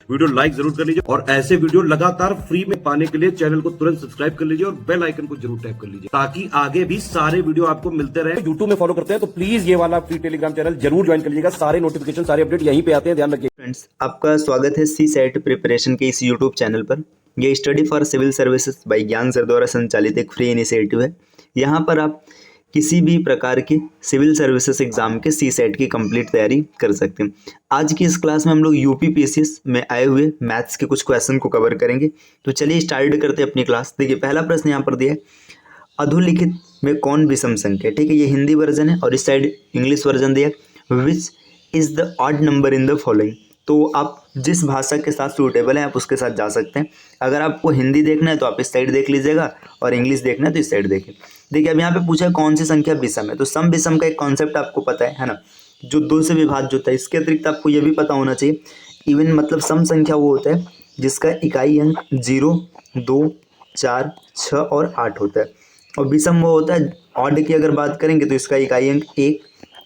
Video like जरूर कर लीजिए और ऐसे वीडियो लगातार फ्री में पाने के लिए चैनल को तुरंत सब्सक्राइब कर लीजिए और बेल आइकन को जरूर टैप कर लीजिए ताकि आगे भी सारे वीडियो आपको मिलते रहे। यूट्यूब में फॉलो करते हैं तो प्लीज ये वाला फ्री टेलीग्राम चैनल जरूर ज्वाइन कर लीजिएगा। सारे नोटिफिकेशन सारे अपडेट यहीं पे आते हैं, ध्यान रखिए। फ्रेंड्स, आपका स्वागत है CSAT प्रिपरेशन के इस यूट्यूब चैनल पर। यह study for civil services by Gyan sir द्वारा संचालित एक फ्री इनिशिएटिव है। यहाँ पर आप किसी भी प्रकार के सिविल सर्विसेज एग्जाम के CSAT की कंप्लीट तैयारी कर सकते हैं। आज की इस क्लास में हम लोग UPPSC में आए हुए मैथ्स के कुछ क्वेश्चन को कवर करेंगे। तो चलिए स्टार्ट करते हैं अपनी क्लास। देखिए, पहला प्रश्न यहाँ पर दिया है, अधोलिखित में कौन विषम संख्या है। ठीक है, ये हिंदी वर्जन है और इस साइड इंग्लिश वर्जन दिया है। Which is the odd number in the following. तो आप जिस भाषा के साथ सूटेबल हैं आप उसके साथ जा सकते हैं। अगर आपको हिंदी देखना है तो आप इस साइड देख लीजिएगा और इंग्लिश देखना है तो इस साइड देखिए। देखिए, अब यहाँ पे पूछा है कौन सी संख्या विषम है। तो सम विषम का एक कॉन्सेप्ट आपको पता है ना, जो दो से विभाज्य होता है। इसके अतिरिक्त आपको ये भी पता होना चाहिए, इवन मतलब सम संख्या वो होता है जिसका इकाई अंक 0, 2, 4, 6 और 8 होता है। और विषम वो होता है, ऑड की अगर बात करेंगे तो इसका इकाई अंक 1,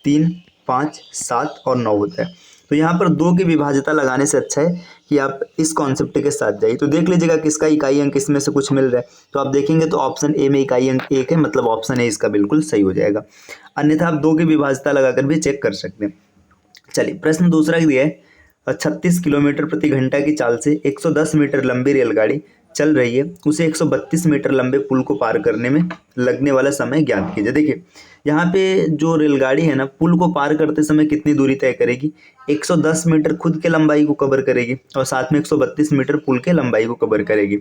3, 5, 7 और 9 होता है। तो यहाँ पर दो की विभाज्यता लगाने से अच्छा है कि आप इस कॉन्सेप्ट के साथ जाइए। तो देख लीजिएगा किसका इकाई अंक इसमें से कुछ मिल रहा है। तो आप देखेंगे तो ऑप्शन ए में इकाई अंक 1 है, मतलब ऑप्शन ए इसका बिल्कुल सही हो जाएगा। अन्यथा आप दो की विभाज्यता लगाकर भी चेक कर सकते हैं। चलिए, प्रश्न दूसरा दिया है, 36 किलोमीटर प्रति घंटा की चाल से 110 मीटर लंबी रेलगाड़ी चल रही है, उसे 132 मीटर लंबे पुल को पार करने में लगने वाला समय ज्ञात कीजिए। देखिए, यहाँ पे जो रेलगाड़ी है ना, पुल को पार करते समय कितनी दूरी तय करेगी, 110 मीटर खुद के लंबाई को कवर करेगी और साथ में 132 मीटर पुल के लंबाई को कवर करेगी।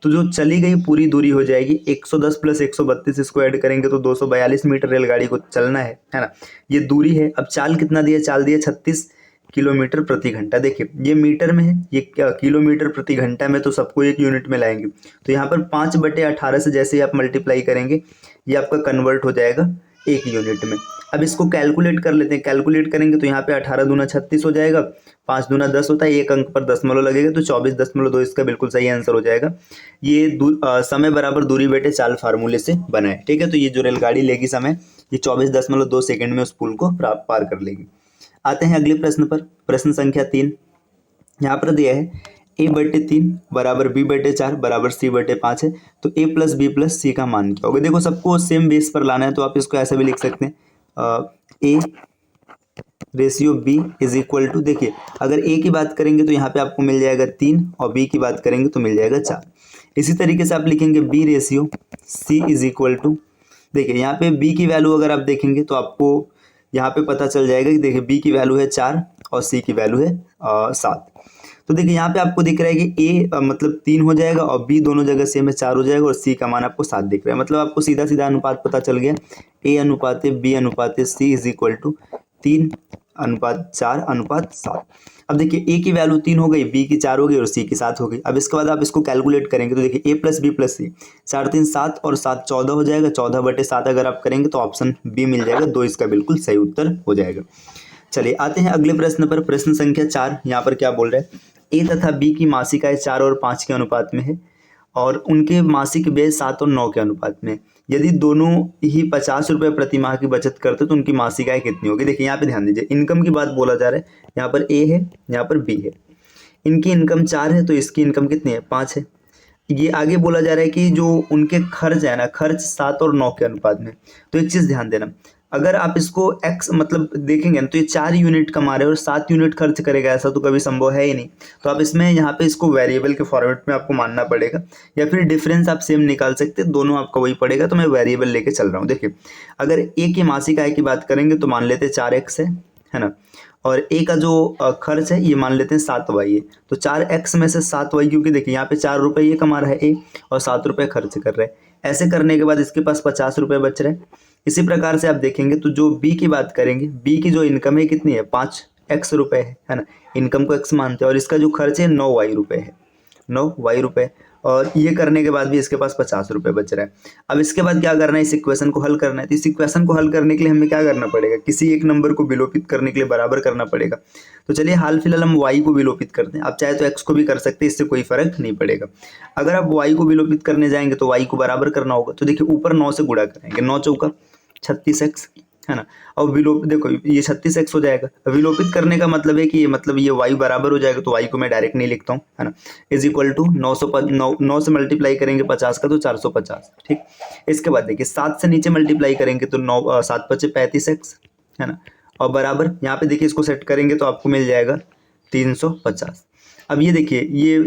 तो जो चली गई पूरी दूरी हो जाएगी 110 प्लस 132, इसको ऐड करेंगे तो 242 मीटर रेलगाड़ी को चलना है ना। ये दूरी है। अब चाल कितना दिया, चाल दिया 36 किलोमीटर प्रति घंटा। देखिए, ये मीटर में है, ये क्या किलोमीटर प्रति घंटा में, तो सबको एक यूनिट में लाएंगे। तो यहाँ पर 5/18 से जैसे ही आप मल्टीप्लाई करेंगे ये आपका कन्वर्ट हो जाएगा एक यूनिट में। अब इसको कैलकुलेट कर लेते हैं। कैलकुलेट करेंगे तो यहाँ पे 18 दूना 36 हो जाएगा, 5 दूना 10 होता है, एक अंक पर दशमलव लगेगा तो 24.2 इसका बिल्कुल सही आंसर हो जाएगा। ये समय बराबर दूरी बेटे चाल फार्मूले से बना है। ठीक है, तो ये जो रेलगाड़ी लेगी समय, ये 24.2 सेकेंड में उस पुल को पार कर लेगी। आते हैं अगले प्रश्न पर। प्रश्न संख्या 3 यहाँ पर दिया है, a/3 बराबर b/4 बराबर c/5 है, तो a प्लस बी प्लस सी का मान क्या होगा। देखो, सबको सेम बेस पर लाना है तो आप इसको ऐसे भी लिख सकते हैं, a ratio b is equal to, देखिए अगर a की बात करेंगे तो यहाँ पे आपको मिल जाएगा 3 और b की बात करेंगे तो मिल जाएगा 4। इसी तरीके से आप लिखेंगे b ratio c is equal to, देखिए यहाँ पे b की वैल्यू अगर आप देखेंगे तो आपको यहाँ पे पता चल जाएगा कि देखिए b की वैल्यू है 4 और c की वैल्यू है 7। तो देखिए यहाँ पे आपको दिख रहा है कि a मतलब 3 हो जाएगा और b दोनों जगह सेम है 4 हो जाएगा और c का मान आपको 7 दिख रहा है। मतलब आपको सीधा सीधा अनुपात पता चल गया, a अनुपात b अनुपात c इज इक्वल टू 3:4:7। अब देखिए a की वैल्यू 3 हो गई, b की 4 हो गई और c की 7 हो गई। अब इसके बाद आप इसको कैलकुलेट करेंगे तो देखिए a plus B plus C, 4 3 7 और 7 14 हो जाएगा। 14/7 अगर आप करेंगे तो ऑप्शन बी मिल जाएगा, 2 इसका बिल्कुल सही उत्तर हो जाएगा। चलिए आते हैं अगले प्रश्न पर। प्रश्न संख्या 4 यहाँ पर क्या बोल रहे हैं, a तथा b की मासिक आय 4 और 5 के अनुपात में है और उनके मासिक व्यय 7 और 9 के अनुपात में। यदि दोनों ही 50 रुपये प्रति माह की बचत करते तो उनकी मासिक आय कितनी होगी। देखिए यहाँ पे ध्यान दीजिए, इनकम की बात बोला जा रहा है। यहाँ पर a है, यहाँ पर b है। इनकी इनकम 4 है तो इसकी इनकम कितनी है, 5 है। ये आगे बोला जा रहा है कि जो उनके खर्च है ना, खर्च 7 और 9 के अनुपात में। तो एक चीज़ ध्यान देना, अगर आप इसको x मतलब देखेंगे ना तो ये 4 यूनिट कमा रहे हैं और 7 यूनिट खर्च करेगा, ऐसा तो कभी संभव है ही नहीं। तो आप इसमें यहाँ पे इसको वेरिएबल के फॉर्मेट में आपको मानना पड़ेगा, या फिर डिफरेंस आप सेम निकाल सकते हैं, दोनों आपका वही पड़ेगा। तो मैं वेरिएबल लेके चल रहा हूँ। देखिए, अगर a की मासिक आय की बात करेंगे तो मान लेते हैं 4x है ना, और a का जो खर्च है ये मान लेते हैं 7y है। तो 4x में से 7y, क्योंकि देखिए यहाँ पे 4 रुपये ये कमा रहा है a और 7 रुपये खर्च कर रहा है। ऐसे करने के बाद इसके पास 50 रुपये बच रहे हैं। इसी प्रकार से आप देखेंगे तो जो b की बात करेंगे, b की जो इनकम है कितनी है, 5x रुपये है ना, इनकम को x मानते हैं, और इसका जो खर्च है 9y रुपये है, 9y रुपये। और ये करने के बाद भी इसके पास 50 रुपये बच रहा है। अब इसके बाद क्या करना है, इस इक्वेशन को हल करना है। तो इस इक्वेशन को हल करने के लिए हमें क्या करना पड़ेगा, किसी एक नंबर को विलोपित करने के लिए बराबर करना पड़ेगा। तो चलिए हाल फिलहाल हम y को विलोपित करते हैं। आप चाहे तो x को भी कर सकते हैं, इससे कोई फर्क नहीं पड़ेगा। अगर आप y को विलोपित करने जाएंगे तो y को बराबर करना होगा। तो देखिए ऊपर 9 से गुणा करेंगे, 9 चौका 36x है ना। और विलोप देखो ये 36x हो जाएगा, विलोपित करने का मतलब है कि ये मतलब ये y बराबर हो जाएगा, तो y को मैं डायरेक्ट नहीं लिखता हूँ, है ना, इज इक्वल टू 9 से मल्टीप्लाई करेंगे 50 का तो 450, ठीक। इसके बाद देखिए 7 से नीचे मल्टीप्लाई करेंगे तो 7 पचे 35x, है ना, और बराबर यहाँ पे देखिए इसको सेट करेंगे तो आपको मिल जाएगा 350। अब ये देखिए ये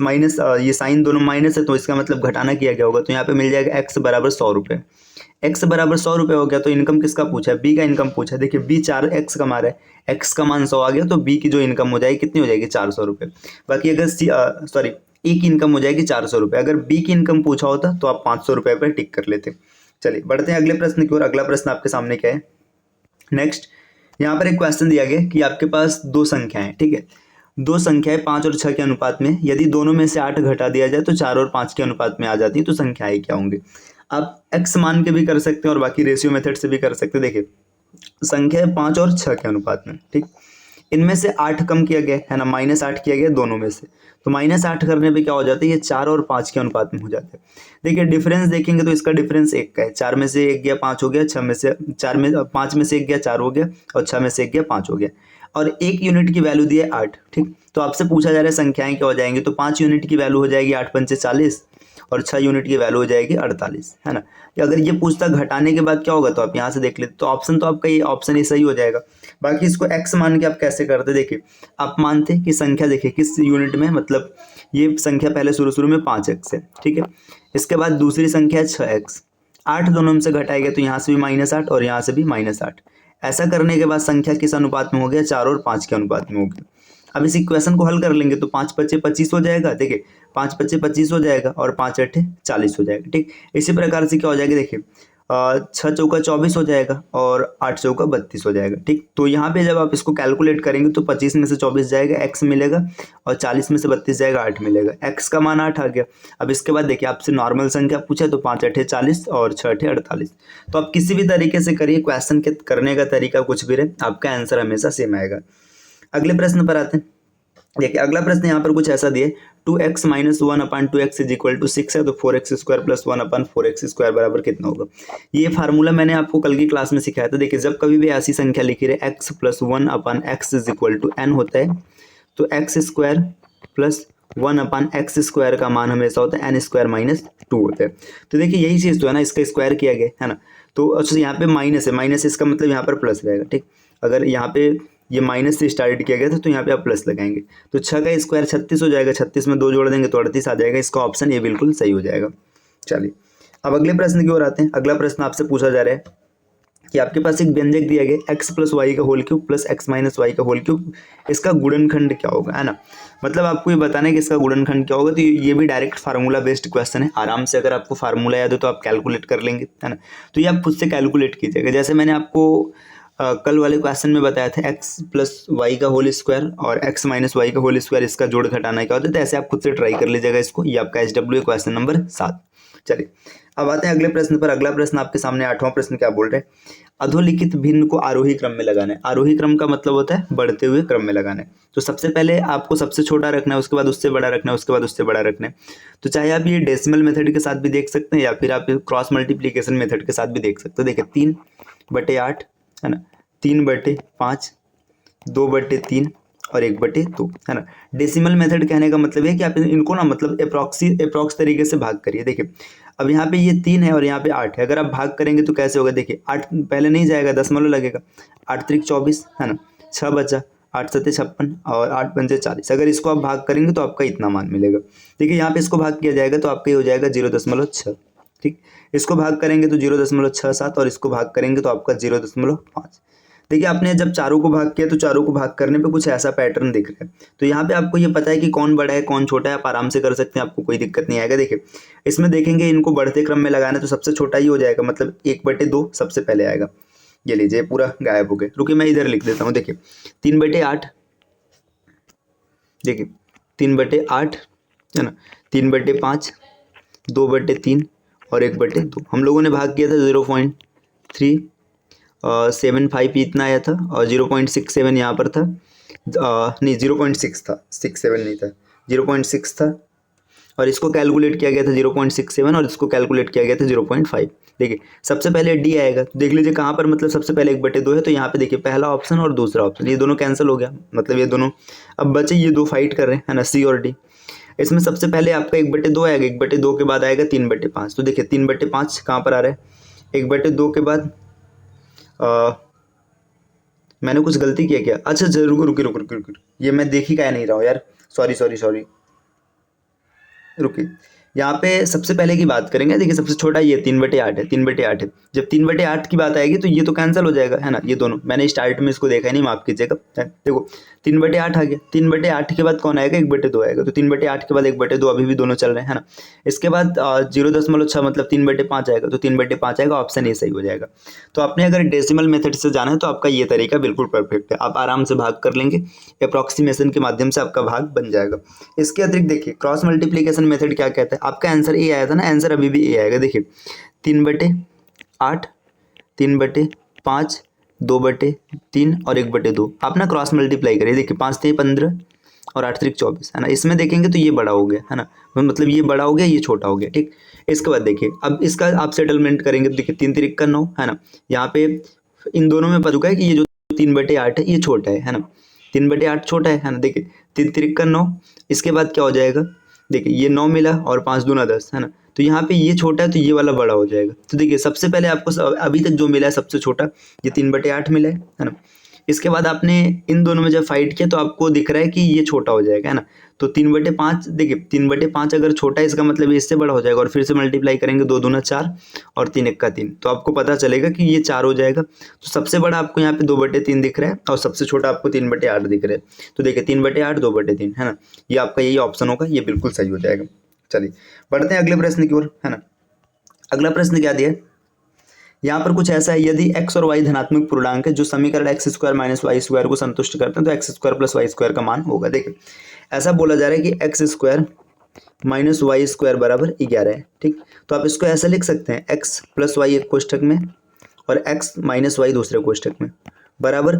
माइनस, ये साइन दोनों माइनस है तो इसका मतलब घटाना किया गया होगा, तो यहाँ पे मिल जाएगा x बराबर 100 रुपये। x बराबर 100 रुपये हो गया, तो इनकम किसका पूछा है, b का इनकम पूछा है। देखिए b 4x कमा रहा है, x का मान 100 आ गया, तो b की जो इनकम हो जाएगी कितनी हो जाएगी 400 रुपये। बाकी अगर सॉरी e की इनकम हो जाएगी 400 रुपये, अगर b की इनकम पूछा होता तो आप 500 रुपये पर टिक कर लेते। चलिए बढ़ते हैं अगले प्रश्न की ओर। अगला प्रश्न आपके सामने क्या है, नेक्स्ट यहाँ पर एक क्वेश्चन दिया गया कि आपके पास दो संख्याएं, ठीक है, दो संख्याएं 5 और 6 के अनुपात में, यदि दोनों में से 8 घटा दिया जाए तो 4 और 5 के अनुपात में आ जाती है, तो संख्याएं क्या होंगी। आप x मान के भी कर सकते हैं और बाकी रेशियो मेथड से भी कर सकते हैं। देखिए संख्या 5 और 6 के अनुपात में, ठीक, इनमें से 8 कम किया गया है ना, -8 किया गया दोनों में से, तो -8 करने पे क्या हो जाता है, ये 4 और 5 के अनुपात में हो जाता है। देखिए डिफरेंस देखेंगे तो इसका डिफरेंस 1 का है, 4 में से 1 गया 5 हो गया, 6 में से 4 में 5 में से 1 गया 4 हो गया, और 6 में से 1 गया 5 हो गया, और 1 यूनिट की वैल्यू दी है 8, ठीक। तो आपसे पूछा जा रहा है संख्याएं क्या हो जाएंगी, तो 5 यूनिट की वैल्यू हो जाएगी 8 पंचे 40, और 6 यूनिट की वैल्यू हो जाएगी 48, है ना। अगर ये पूछता घटाने के बाद क्या होगा तो आप यहाँ से देख लेते, तो ऑप्शन तो आपका ये ऑप्शन ही सही हो जाएगा। बाकी इसको x मान के आप कैसे करते, देखिए आप मानते कि संख्या देखिए किस यूनिट में, मतलब ये संख्या पहले शुरू में 5x है, ठीक है, इसके बाद दूसरी संख्या है 6x, 8 दोनों में से घटाएगा तो यहाँ से भी -8 और यहाँ से भी -8। ऐसा करने के बाद संख्या किस अनुपात में हो गया, 4 और 5 के अनुपात में हो गया। अब इस इक्वेशन को हल कर लेंगे तो 5 पचे 25 हो जाएगा, देखिए 5 पचे 25 हो जाएगा और 5 अट्ठे 40 हो जाएगा, ठीक। इसी प्रकार से क्या हो जाएगा, देखिए 6 चौका 24 हो जाएगा और 8 चौका 32 हो जाएगा, ठीक। तो यहाँ पे जब आप इसको कैलकुलेट करेंगे तो 25 में से 24 जाएगा x मिलेगा, और 40 में से 32 जाएगा 8 मिलेगा, x का मान 8 आ गया। अब इसके बाद देखिए आपसे नॉर्मल संख्या पूछा तो 5 अट्ठे 40 और 6 अट्ठे 48। तो आप किसी भी तरीके से करिए, क्वेश्चन के करने का तरीका कुछ भी रहे, आपका आंसर हमेशा सेम आएगा। अगले प्रश्न पर आते हैं। देखिए अगला प्रश्न यहाँ पर कुछ ऐसा दिए, 2x - 1/2x is equal to 6 है, तो 4x² + 1/4x² बराबर कितना होगा। ये फार्मूला मैंने आपको कल की क्लास में सिखाया था। देखिए जब कभी भी ऐसी संख्या लिखी रहे x + 1/x is equal to n होता है, तो x² + 1/x² का मान हमेशा होता है n² - 2 होता है। तो देखिए यही चीज़ तो है ना, इसका स्क्वायर किया गया है ना, तो अच्छा यहाँ पे माइनस है, माइनस इसका मतलब यहाँ पर प्लस रहेगा, ठीक। अगर यहाँ पे ये माइनस से स्टार्ट किया गया था तो यहाँ पे आप प्लस लगाएंगे, तो 6 का स्क्वायर 36 हो जाएगा, 36 में 2 जोड़ देंगे तो 38 आ जाएगा। इसका ऑप्शन ये बिल्कुल सही हो जाएगा। चलिए अब अगले प्रश्न की ओर आते हैं। अगला प्रश्न आपसे पूछा जा रहा है कि आपके पास एक व्यंजक दिया गया x + y का होल क्यूब + x - y का होल क्यूब, इसका गुणनखंड क्या होगा, है ना। मतलब आपको ये बताना है कि इसका गुणनखंड क्या होगा। तो ये भी डायरेक्ट फार्मूला बेस्ड क्वेश्चन है, आराम से अगर आपको फार्मूला याद हो तो आप कैलकुलेट कर लेंगे, है ना। तो ये आप खुद से कैलकुलेट कीजिएगा, जैसे मैंने आपको कल वाले क्वेश्चन में बताया था x + y का होल स्क्वायर और x - y का होल स्क्वायर, इसका जोड़ घटाना क्या होता है, तो ऐसे आप खुद से ट्राई कर लीजिएगा इसको। ये आपका SW क्वेश्चन नंबर 7। चलिए अब आते हैं अगले प्रश्न पर। अगला प्रश्न आपके सामने 8वां प्रश्न क्या बोल रहे हैं, अधोलिखित भिन्न को आरोही क्रम में लगाना है। आरोही क्रम का मतलब होता है बढ़ते हुए क्रम में लगाना है। तो सबसे पहले आपको सबसे छोटा रखना है, उसके बाद उससे बड़ा रखना है, उसके बाद उससे बड़ा रखना है। तो चाहे आप ये डेसिमल मेथड के साथ भी देख सकते हैं या फिर आप क्रॉस मल्टीप्लीकेशन मेथड के साथ भी देख सकते हो। देखिए 3/8 है ना, 3/5, 2/3 और 1/2, है ना। डेसिमल मेथड कहने का मतलब है कि आप इनको ना मतलब अप्रॉक्स तरीके से भाग करिए। देखिए अब यहाँ पे ये 3 है और यहाँ पे 8 है, अगर आप भाग करेंगे तो कैसे होगा, देखिए 8 पहले नहीं जाएगा, दशमलव लगेगा, 8 त्रिक 24, है ना, 6 बचा, 8 सत्ते 56 और 8 पंचे 40। अगर इसको आप भाग करेंगे तो आपका इतना मान मिलेगा। देखिए यहाँ पे इसको भाग किया जाएगा तो आपका ये हो जाएगा 0.6, ठीक। इसको भाग करेंगे तो 0.67 और इसको भाग करेंगे तो आपका 0.5। देखिए आपने जब चारों को भाग किया तो चारों को भाग करने पे कुछ ऐसा पैटर्न दिख रहा है। तो यहाँ पे आपको ये पता है कि कौन बड़ा है कौन छोटा है, आप आराम से कर सकते हैं, आपको कोई दिक्कत नहीं आएगा। देखिए इसमें देखेंगे इनको बढ़ते क्रम में लगाना है तो सबसे छोटा ही हो जाएगा, मतलब 1/2 सबसे पहले आएगा। ये लीजिए पूरा गायब हो गया, रुकिए मैं इधर लिख देता हूँ। देखिए 3/8, देखिए 3/8 है ना, 3/5, 2/3 और 1/2। हम लोगों ने भाग किया था 0.375 इतना आया था और 0.67 यहाँ पर था, नहीं 0.6 था, 67 नहीं था, 0.6 था और इसको कैलकुलेट किया गया था 0.67 और इसको कैलकुलेट किया गया था 0.5। देखिए सबसे पहले डी आएगा, तो देख लीजिए कहाँ पर, मतलब सबसे पहले 1/2 है, तो यहाँ पे देखिए पहला ऑप्शन और दूसरा ऑप्शन ये दोनों कैंसिल हो गया, मतलब ये दोनों अब बचे ये दो फाइट कर रहे हैं, है ना, सी और डी। इसमें सबसे पहले आपका 1/2 आएगा, 1/2 के बाद आएगा 3/5। तो देखिए 3/5 कहाँ पर आ रहा है, 1/2 के बाद मैंने कुछ गलती किया क्या? अच्छा अच्छा रुको रुको रुको रुको रुको, ये मैं देख ही क्या नहीं रहा हूँ यार, सॉरी रुकिए। यहाँ पे सबसे पहले की बात करेंगे, देखिए सबसे छोटा ये 3/8 है, 3/8 है। जब 3/8 की बात आएगी तो ये तो कैंसिल हो जाएगा, है ना, ये दोनों मैंने स्टार्ट में इसको देखा ही नहीं, माफ कीजिएगा। देखो 3/8 आ गया, 3/8 के बाद कौन आएगा, 1/2 आएगा, तो 3/8 के बाद 1/2 अभी भी दोनों चल रहे हैं, है ना। इसके बाद 0.6 मतलब 3/5 आएगा, तो 3/5 आएगा, ऑप्शन ए सही हो जाएगा। तो आपने अगर डेसिमल मेथड से जाना है तो आपका ये तरीका बिल्कुल परफेक्ट है, आप आराम से भाग कर लेंगे, अप्रॉक्सीमेशन के माध्यम से आपका भाग बन जाएगा। इसके अतिरिक्त देखिए क्रॉस मल्टीप्लीकेशन मेथड क्या कहता है, आपका आंसर ए आया था ना, आंसर अभी भी ए आएगा। देखिए 3/8, 3/5, 2/3 और 1/2, आप ना क्रॉस मल्टीप्लाई करिए। देखिए 5 3 15 और 8 3 24, है ना। इसमें देखेंगे तो ये बड़ा हो गया, है ना, मतलब ये बड़ा हो गया, ये छोटा हो गया, ठीक। इसके बाद देखिए अब इसका आप सेटलमेंट करेंगे तो देखिए 3 3 9, है ना। यहाँ पे इन दोनों में पता चुका है कि ये जो 3/8 है ये छोटा है ना, 3/8 छोटा है ना। देखिए 3 3 9, इसके बाद क्या हो जाएगा, देखिए ये 9 मिला और 5 दूना 10, है ना। तो यहाँ पे ये छोटा है तो ये वाला बड़ा हो जाएगा। तो देखिए सबसे पहले आपको अभी तक जो मिला है सबसे छोटा ये 3/8 मिला है ना। इसके बाद आपने इन दोनों में जब फाइट किया तो आपको दिख रहा है कि ये छोटा हो जाएगा, है ना। तो 3/5, देखिए 3/5 अगर छोटा है इसका मतलब ये इससे बड़ा हो जाएगा, और फिर से मल्टीप्लाई करेंगे, 2 दूना 4 और 3 1 3, तो आपको पता चलेगा कि ये 4 हो जाएगा। तो सबसे बड़ा आपको यहाँ पे 2/3 दिख रहा है और सबसे छोटा आपको 3/8 दिख रहा है। तो देखिए 3/8 2/3, है ना, ये आपका यही ऑप्शन होगा, ये बिल्कुल सही हो जाएगा। चलिए बढ़ते हैं अगले प्रश्न की ओर, है ना। अगला प्रश्न क्या दिया है, यहाँ पर कुछ ऐसा है, यदि x और y धनात्मक पूर्णांक है जो समीकरण x² - y² को संतुष्ट करते हैं तो x² + y² का मान होगा। देखिए ऐसा बोला जा रहा है कि x² - y² बराबर 11 है, ठीक। तो आप इसको ऐसा लिख सकते हैं, x + y एक कोष्ठक में और x - y दूसरे कोष्ठक में बराबर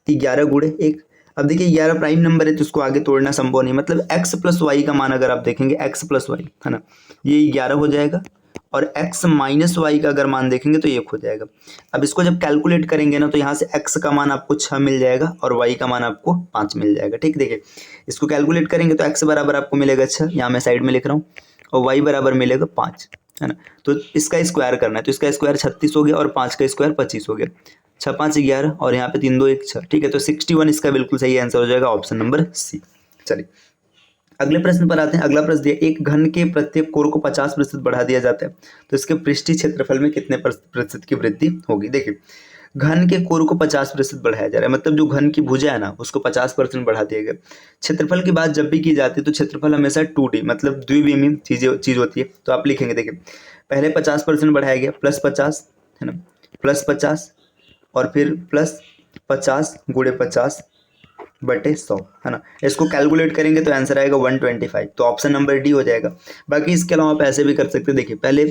11 गुणे 1। अब देखिए 11 प्राइम नंबर है तो इसको आगे तोड़ना संभव नहीं, मतलब x + y का मान अगर आप देखेंगे, x + y, है ना, ये 11 हो जाएगा, और x - y का अगर मान देखेंगे तो 1 हो जाएगा। अब इसको जब कैलकुलेट करेंगे ना तो यहाँ से x का मान आपको 6 मिल जाएगा और y का मान आपको 5 मिल जाएगा, ठीक। देखिए इसको कैलकुलेट करेंगे तो x बराबर आपको मिलेगा 6, यहाँ मैं साइड में लिख रहा हूँ, और y बराबर मिलेगा 5, है ना। तो इसका स्क्वायर करना है, तो इसका स्क्वायर 36 हो गया और 5 का स्क्वायर 25 हो गया, 6 5 11 और यहाँ पे 3 2 1 6, ठीक है। तो 61 इसका बिल्कुल सही आंसर हो जाएगा, ऑप्शन नंबर सी। चलिए अगले प्रश्न पर आते हैं। अगला प्रश्न दिया, एक घन के प्रत्येक कोण को 50% बढ़ा दिया जाता है तो इसके पृष्ठीय क्षेत्रफल में कितने प्रतिशत की वृद्धि होगी। देखिए घन के कोण को 50% बढ़ाया जा रहा है, मतलब जो घन की भुजा है ना उसको 50% बढ़ा दिया गया। क्षेत्रफल की बात जब भी की जाती है तो क्षेत्रफल हमेशा 2D मतलब द्विविमीय चीज होती है। तो आप लिखेंगे, देखिए पहले 50% बढ़ाया गया, +50, है ना, +50 और फिर +50 × 50/100, है ना। इसको कैलकुलेट करेंगे तो आंसर आएगा 125, तो ऑप्शन नंबर डी हो जाएगा। बाकी इसके अलावा आप ऐसे भी कर सकते हैं, देखिए पहले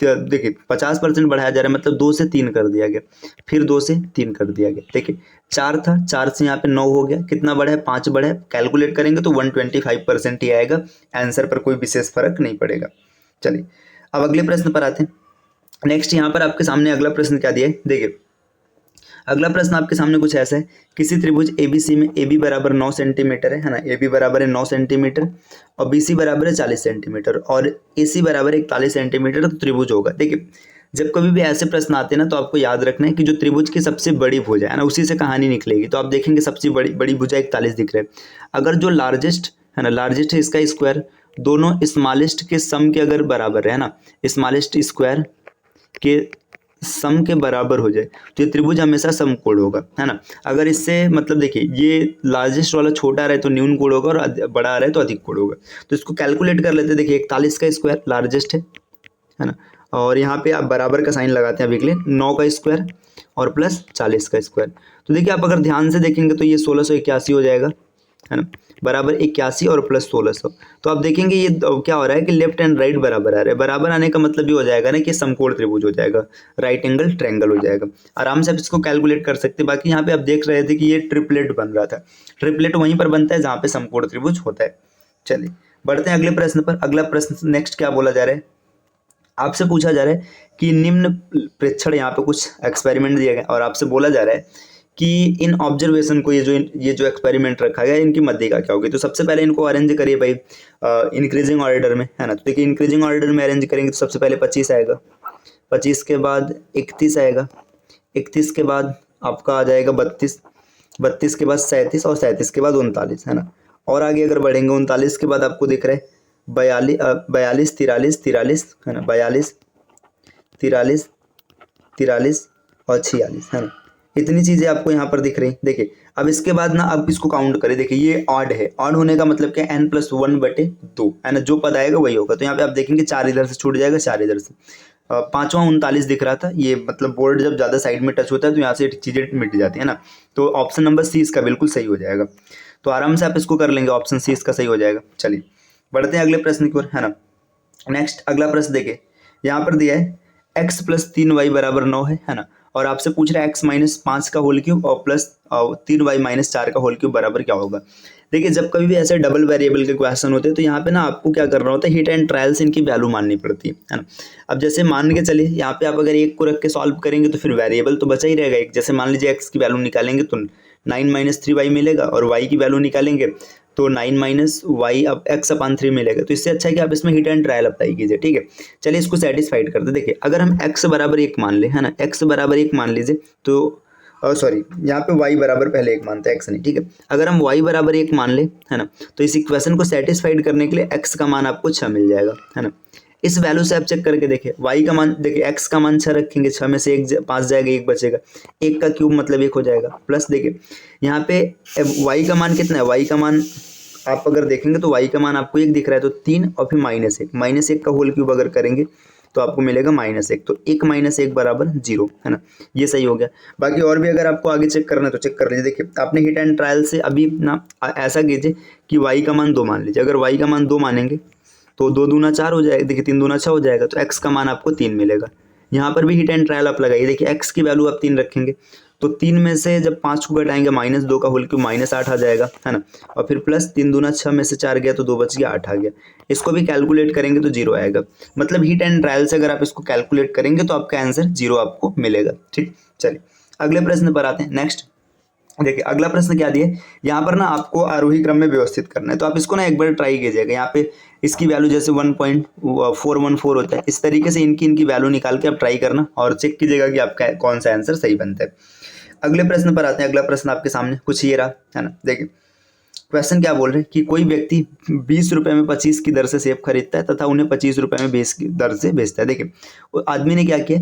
देखिए 50% बढ़ाया जा रहा है, मतलब 2 से 3 कर दिया गया, फिर 2 से 3 कर दिया गया। देखिए 4 था, 4 से यहाँ पे 9 हो गया, कितना बढ़ा है, 5 बढ़ा है। कैलकुलेट करेंगे तो 125% ही आएगा, आंसर पर कोई विशेष फर्क नहीं पड़ेगा। चलिए अब अगले प्रश्न पर आते हैं। नेक्स्ट यहाँ पर आपके सामने अगला प्रश्न क्या दिया है, देखिए अगला प्रश्न आपके सामने कुछ ऐसा है, किसी त्रिभुज ABC में AB बराबर 9 सेंटीमीटर है ना, AB बराबर है 9 सेंटीमीटर और BC बराबर है 40 सेंटीमीटर और AC बराबर है 41 सेंटीमीटर, तो त्रिभुज होगा। देखिए जब कभी भी ऐसे प्रश्न आते हैं ना तो आपको याद रखना है कि जो त्रिभुज की सबसे बड़ी भुजा है ना उसी से कहानी निकलेगी। तो आप देखेंगे सबसे बड़ी भुजा 41 दिख रहा है। अगर जो लार्जेस्ट है ना, लार्जेस्ट है इसका स्क्वायर दोनों स्मॉलेस्ट के सम के अगर बराबर है ना, स्मॉलेस्ट स्क्वायर के सम के बराबर हो जाए तो ये त्रिभुज हमेशा समकोण होगा, है ना। अगर इससे मतलब देखिए ये लार्जेस्ट वाला छोटा आ रहा है तो न्यून कोण होगा और बड़ा आ रहा है तो अधिक कोण होगा। तो इसको कैलकुलेट कर लेते हैं। देखिए 41 का स्क्वायर लार्जेस्ट है ना, और यहाँ पे आप बराबर का साइन लगाते हैं अभी के लिए, 9 का स्क्वायर और +40 का स्क्वायर। तो देखिए आप अगर ध्यान से देखेंगे तो ये 1681 हो जाएगा, है ना, बराबर 81 और +1600। तो आप देखेंगे ये क्या हो रहा है कि लेफ्ट एंड राइट बराबर आ रहा है। बराबर आने का मतलब ये हो जाएगा ना कि समकोण त्रिभुज हो जाएगा, राइट एंगल ट्रायंगल हो जाएगा। आराम से आप इसको कैलकुलेट कर सकते हैं। बाकी यहाँ पे आप देख रहे थे कि ये ट्रिपलेट बन रहा था, ट्रिपलेट वहीं पर बनता है जहाँ पे समकोण त्रिभुज होता है। चलिए बढ़ते हैं अगले प्रश्न पर। अगला प्रश्न नेक्स्ट क्या बोला जा रहा है, आपसे पूछा जा रहा है कि निम्न प्रेक्षण, यहाँ पे कुछ एक्सपेरिमेंट दिया गया और आपसे बोला जा रहा है कि इन ऑब्जर्वेशन को, ये जो एक्सपेरिमेंट रखा गया इनकी मध्य क्या होगी। तो सबसे पहले इनको अरेंज करिए भाई इंक्रीजिंग ऑर्डर में, है ना। तो देखिए इंक्रीजिंग ऑर्डर में अरेंज करेंगे तो सबसे पहले 25 आएगा, 25 के बाद 31 आएगा, 31 के बाद आपका आ जाएगा 32, 32 के बाद 37 और 37 के बाद 39, है ना। और आगे अगर बढ़ेंगे 39 के बाद आपको दिख रहा है 42, 43, है ना, 42, 43, 43 और 46, है ना। इतनी चीज़ें आपको यहाँ पर दिख रही। देखिए अब इसके बाद ना आप इसको काउंट करें। देखिए ये ऑड है, ऑड होने का मतलब क्या, n+1/2, है ना, जो पद आएगा वही होगा। तो यहाँ पे आप देखेंगे 4 इधर से छूट जाएगा, 4 इधर से, पाँचवां 39 दिख रहा था। ये मतलब बोर्ड जब ज़्यादा साइड में टच होता है तो यहाँ से चीज़ें मिट जाती है ना। तो ऑप्शन नंबर सी इसका बिल्कुल सही हो जाएगा। तो आराम से आप इसको कर लेंगे, ऑप्शन सी इसका सही हो जाएगा। चलिए बढ़ते हैं अगले प्रश्न की ओर, है ना। नेक्स्ट अगला प्रश्न देखिए, यहाँ पर दिया है x + 3y = 9 है ना। और आपसे पूछ रहा है x - 5 का होल क्यूब और प्लस 3y - 4 का होल क्यूब बराबर क्या होगा। देखिए जब कभी भी ऐसे डबल वेरिएबल के क्वेश्चन होते हैं तो यहाँ पे ना आपको क्या करना होता है, हिट एंड ट्रायल से इनकी वैल्यू माननी पड़ती है ना। अब जैसे मान के चलिए यहाँ पे आप अगर एक को रख के सॉल्व करेंगे तो फिर वेरिएबल तो बचा ही रहेगा एक। जैसे मान लीजिए x की वैल्यू निकालेंगे तो 9 - 3y मिलेगा और y की वैल्यू निकालेंगे तो 9 - y अब x/3 मिलेगा। तो इससे अच्छा है कि आप इसमें हिट एंड ट्रायल अप्लाई कीजिए, ठीक है। चलिए इसको सेटिस्फाइड करते। देखिए अगर हम x = 1 मान ले, है ना, x = 1 मान लीजिए तो सॉरी यहाँ पे y बराबर पहले 1 मानते हैं, x नहीं, ठीक है। अगर हम y = 1 मान ले, है ना, तो इस इक्वेशन को सेटिस्फाइड करने के लिए x का मान आपको 6 मिल जाएगा, है ना। इस वैल्यू से आप चेक करके देखिए y का मान, देखिए x का मान 6 रखेंगे, 6 में से 5 जाएगा, 1 बचेगा, 1 का क्यूब मतलब 1 हो जाएगा। प्लस देखिए यहाँ पे y का मान कितना है, y का मान आप अगर देखेंगे तो y का मान आपको 1 दिख रहा है तो 3 और फिर -1 का होल क्यूब अगर करेंगे तो आपको मिलेगा -1। तो 1 - 1 = 0, है ना। ये सही हो गया। बाकी और भी अगर आपको आगे चेक करना है तो चेक कर लीजिए। देखिए आपने हिट एंड ट्रायल से अभी ना ऐसा कीजिए कि y का मान 2 मान लीजिए। अगर y का मान 2 मानेंगे तो 2 दूना 4 हो जाएगा, देखिए 3 दूना 6 हो जाएगा। तो x का मान आपको 3 मिलेगा। यहाँ पर भी हिट एंड ट्रायल आप लगाइए। देखिए x की वैल्यू आप 3 रखेंगे तो 3 में से जब 5 को घटाएंगे -2 का होल क्यूब -8 आ जाएगा, है ना। और फिर प्लस 3 दूना 6 में से 4 गया तो 2 बच गया, 8 आ गया। इसको भी कैलकुलेट करेंगे तो 0 आएगा। मतलब हिट एंड ट्रायल से अगर आप इसको कैलकुलेट करेंगे तो आपका आंसर 0 आपको मिलेगा, ठीक। चलिए अगले प्रश्न पर आते हैं। नेक्स्ट देखिए अगला प्रश्न क्या दिया है, यहाँ पर ना आपको आरोही क्रम में व्यवस्थित करना है। तो आप इसको ना एक बार ट्राई कीजिएगा। यहाँ पे इसकी वैल्यू जैसे 1.414 होता है, इस तरीके से इनकी वैल्यू निकाल के आप ट्राई करना और चेक कीजिएगा कि आपका कौन सा आंसर सही बनता है। अगले प्रश्न पर आते हैं। अगला प्रश्न आपके सामने कुछ ये रहा, है ना। देखिए क्वेश्चन क्या बोल रहे हैं कि कोई व्यक्ति 20 रुपये में 25 की दर से सेब खरीदता है तथा उन्हें 25 रुपये में 20 की दर से बेचता है। देखिए वो आदमी ने क्या किया,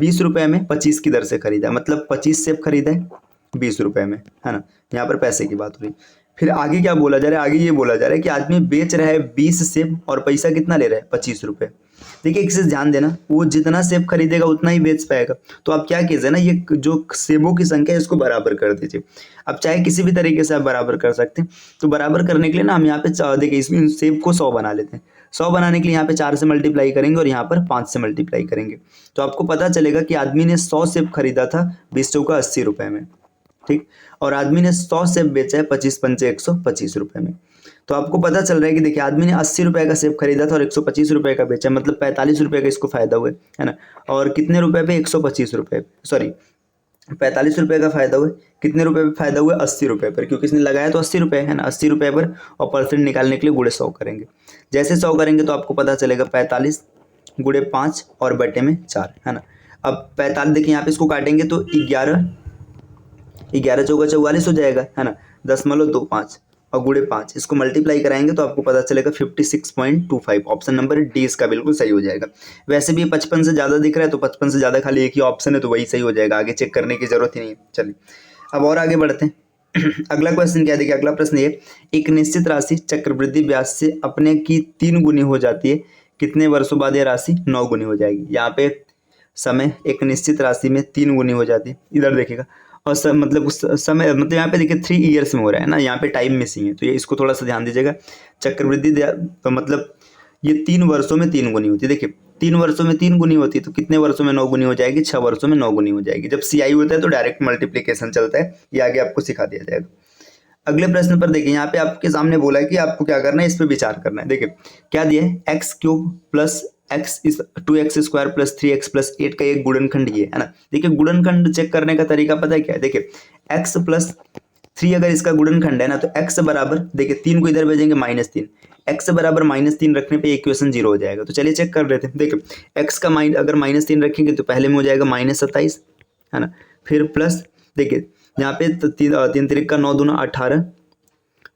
20 रुपये में 25 की दर से खरीदा, मतलब 25 सेब खरीदा है 20 रुपये में, है ना। यहाँ पर पैसे की बात हो रही। फिर आगे क्या बोला जा रहा है, आगे ये बोला जा रहा है कि आदमी बेच रहा है 20 सेब और पैसा कितना ले रहा है, 25 रुपये। देखिए एक चीज़ ध्यान देना, वो जितना सेब खरीदेगा उतना ही बेच पाएगा। तो आप क्या कीजिए ना, ये जो सेबों की संख्या है इसको बराबर कर दीजिए। अब चाहे किसी भी तरीके से आप बराबर कर सकते हैं। तो बराबर करने के लिए ना हम यहाँ पे देखिए इसमें सेब को 100 बना लेते हैं। 100 बनाने के लिए यहाँ पे 4 से मल्टीप्लाई करेंगे और यहाँ पर 5 से मल्टीप्लाई करेंगे। तो आपको पता चलेगा कि आदमी ने 100 सेब खरीदा था 20 चौका 80 रुपये में, ठीक। और आदमी ने 100 सेब बेचा है 25 पंचे 125 रुपये में। तो आपको पता चल रहा है कि देखिए आदमी ने 80 रुपये का सेब खरीदा था और 125 रुपये का बेचा, मतलब 45 रुपये का इसको फायदा हुआ, है ना। और कितने रुपए पे, 125 रुपये, सॉरी 45 रुपये का फायदा हुआ। कितने रुपए पे फायदा हुआ, 80 रुपये पर, क्योंकि इसने लगाया तो 80 रुपये, है ना। 80 रुपये पर और परसेंट निकालने के लिए गुणे 100 करेंगे। जैसे 100 करेंगे तो आपको पता चलेगा 45 गुणे 5 और बटे में 4, है ना। अब 45 देखिए यहाँ पे इसको काटेंगे तो 11 चौका 44 हो जाएगा, है ना। 0.25 और गुणे 5 इसको मल्टीप्लाई कराएंगे तो आपको पता चलेगा 56.25। ऑप्शन नंबर डी इसका बिल्कुल सही हो जाएगा। वैसे भी 55 से ज़्यादा दिख रहा है तो 55 से ज़्यादा खाली एक ही ऑप्शन है तो वही सही हो जाएगा, आगे चेक करने की जरूरत ही नहीं है। चलिए अब और आगे बढ़ते हैं। अगला क्वेश्चन क्या देखिए, अगला प्रश्न ये, एक निश्चित राशि चक्रवृद्धि ब्याज से अपने की 3 गुनी हो जाती है, कितने वर्षों बाद यह राशि 9 गुनी हो जाएगी। यहाँ पे समय एक निश्चित राशि में 3 गुनी हो जाती है, इधर देखिएगा। और मतलब उस समय मतलब यहाँ पे देखिए 3 ईयर्स में हो रहा है ना, यहाँ पे टाइम मिसिंग है तो ये इसको थोड़ा सा ध्यान दीजिएगा। चक्रवृद्धि तो मतलब ये 3 वर्षों में 3 गुनी होती है। देखिए 3 वर्षों में 3 गुनी होती है तो कितने वर्षों में 9 गुनी हो जाएगी, 6 वर्षों में 9 गुनी हो जाएगी। जब CI होता है तो डायरेक्ट मल्टीप्लीकेशन चलता है, ये आगे आपको सिखा दिया जाएगा। अगले प्रश्न पर देखिए, यहाँ पे आपके सामने बोला है कि आपको क्या करना है, इस पे विचार करना है। देखिए क्या दिया है, x cube plus x is 2x² plus 3x plus 8 का एक गुणनखंड ये है ना। देखिए गुणनखंड चेक करने का तरीका पता है क्या है, देखिए x प्लस 3 अगर इसका गुणनखंड है ना, तो x बराबर, देखिए 3 को इधर भेजेंगे -3, x बराबर -3 रखने पे इक्वेशन 0 हो जाएगा। तो चलिए चेक कर लेते हैं। देखिए x का अगर -3 रखेंगे तो पहले में हो जाएगा -27 है ना, फिर प्लस देखिए यहाँ पे 3 तिरिक का 9 दूना 18,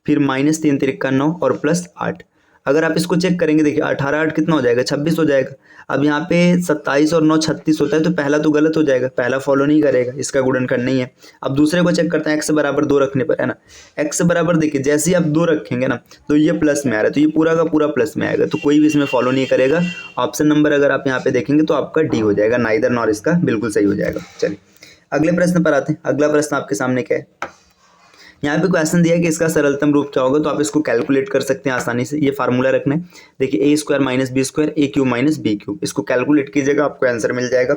फिर -3 तिरिक का 9 और प्लस 8। अगर आप इसको चेक करेंगे, देखिए 18 8 कितना हो जाएगा, 26 हो जाएगा। अब यहाँ पे 27 और 9 36 होता है, तो पहला तो गलत हो जाएगा, पहला फॉलो नहीं करेगा, इसका गुणनखंड नहीं है। अब दूसरे को चेक करते हैं, x बराबर 2 रखने पर है ना, x बराबर देखिए जैसे ही आप 2 रखेंगे ना, तो ये प्लस में आ रहा है, तो ये पूरा का पूरा प्लस में आएगा, तो कोई भी इसमें फॉलो नहीं करेगा। ऑप्शन नंबर अगर आप यहाँ पे देखेंगे तो आपका डी हो जाएगा, नाइदर नॉर, इसका बिल्कुल सही हो जाएगा। चलिए अगले प्रश्न पर आते हैं। अगला प्रश्न आपके सामने क्या है, यहाँ पे क्वेश्चन दिया है कि इसका सरलतम रूप क्या होगा, तो आप इसको कैलकुलेट कर सकते हैं आसानी से। ये फार्मूला रखना है, देखिए a² - b² a³ - b³, इसको कैलकुलेट कीजिएगा, आपको आंसर मिल जाएगा।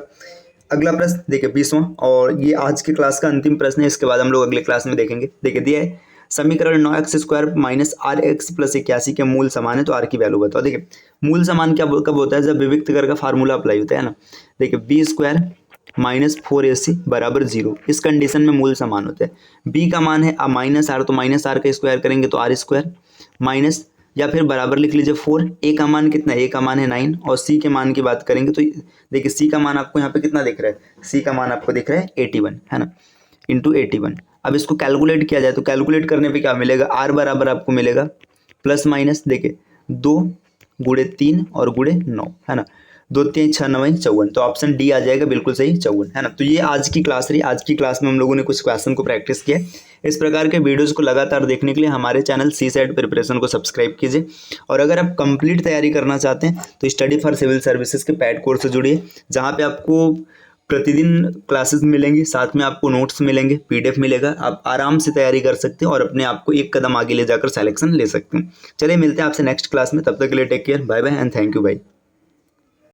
अगला प्रश्न देखिए 20वां, और ये आज की क्लास का अंतिम प्रश्न है, इसके बाद हम लोग अगले क्लास में देखेंगे। देखिए दिया है समीकरण 9x² - rx + 81 के मूल समान है, तो r की वैल्यू बताओ। देखिए मूल समान क्या कब होता है, जब विविक्त कर का फार्मूला अप्लाई होता है ना। देखिए b² - 4ac बराबर 0, इस कंडीशन में मूल समान होते हैं। b का मान है -r, तो -r का स्क्वायर करेंगे तो r² माइनस, या फिर बराबर लिख लीजिए 4। a का मान कितना है, a का मान है 9, और c के मान की बात करेंगे तो देखिए c का मान आपको यहाँ पे कितना दिख रहा है, c का मान आपको दिख रहा है 81 है ना, इंटू 81। अब इसको कैलकुलेट किया जाए तो कैलकुलेट करने पे क्या मिलेगा, r बराबर आपको मिलेगा प्लस माइनस, देखिए 2 गुणे 3 और गुणे 9 है ना, 2 3 6 9 54, तो ऑप्शन डी आ जाएगा बिल्कुल सही 54 है ना। तो ये आज की क्लास रही। आज की क्लास में हम लोगों ने कुछ क्वेश्चन को प्रैक्टिस किया। इस प्रकार के वीडियोस को लगातार देखने के लिए हमारे चैनल CSAT प्रिपरेशन को सब्सक्राइब कीजिए, और अगर आप कंप्लीट तैयारी करना चाहते हैं तो स्टडी फॉर सिविल सर्विसेज के पैड कोर्स से जुड़िए, जहाँ पे आपको प्रतिदिन क्लासेस मिलेंगी, साथ में आपको नोट्स मिलेंगे, PDF मिलेगा, आप आराम से तैयारी कर सकते हैं और अपने आप को एक कदम आगे ले जाकर सिलेक्शन ले सकते हैं। चलिए मिलते हैं आपसे नेक्स्ट क्लास में, तब तक के लिए take care, bye bye and thank you भाई।